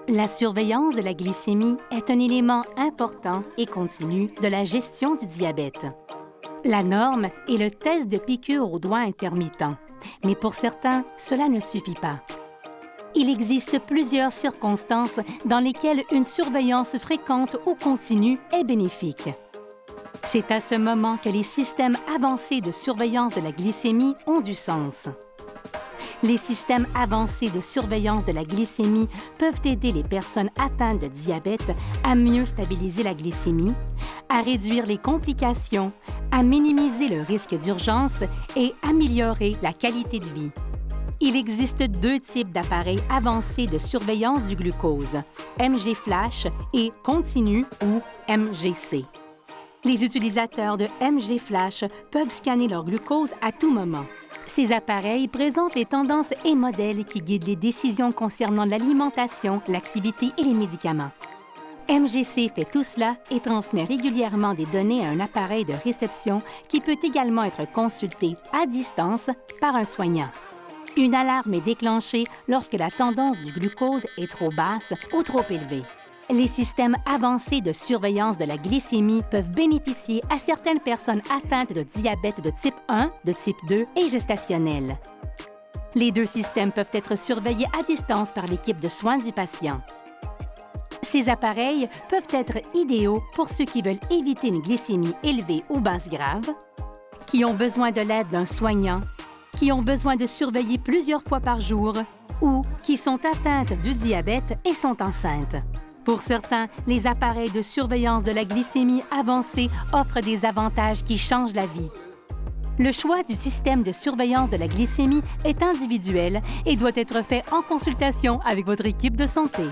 La surveillance de la glycémie est un élément important et continu de la gestion du diabète. La norme est le test de piqûre au doigt intermittent, mais pour certains, cela ne suffit pas. Il existe plusieurs circonstances dans lesquelles une surveillance fréquente ou continue est bénéfique. C'est à ce moment que les systèmes avancés de surveillance de la glycémie ont du sens. Les systèmes avancés de surveillance de la glycémie peuvent aider les personnes atteintes de diabète à mieux stabiliser la glycémie, à réduire les complications, à minimiser le risque d'urgence et améliorer la qualité de vie. Il existe deux types d'appareils avancés de surveillance du glucose, MG Flash et Continu ou MGC. Les utilisateurs de MG Flash peuvent scanner leur glucose à tout moment. Ces appareils présentent les tendances et modèles qui guident les décisions concernant l'alimentation, l'activité et les médicaments. MGC fait tout cela et transmet régulièrement des données à un appareil de réception qui peut également être consulté à distance par un soignant. Une alarme est déclenchée lorsque la tendance du glucose est trop basse ou trop élevée. Les systèmes avancés de surveillance de la glycémie peuvent bénéficier à certaines personnes atteintes de diabète de type 1, de type 2 et gestationnel. Les deux systèmes peuvent être surveillés à distance par l'équipe de soins du patient. Ces appareils peuvent être idéaux pour ceux qui veulent éviter une glycémie élevée ou basse grave, qui ont besoin de l'aide d'un soignant, qui ont besoin de surveiller plusieurs fois par jour ou qui sont atteintes du diabète et sont enceintes. Pour certains, les appareils de surveillance de la glycémie avancée offrent des avantages qui changent la vie. Le choix du système de surveillance de la glycémie est individuel et doit être fait en consultation avec votre équipe de santé.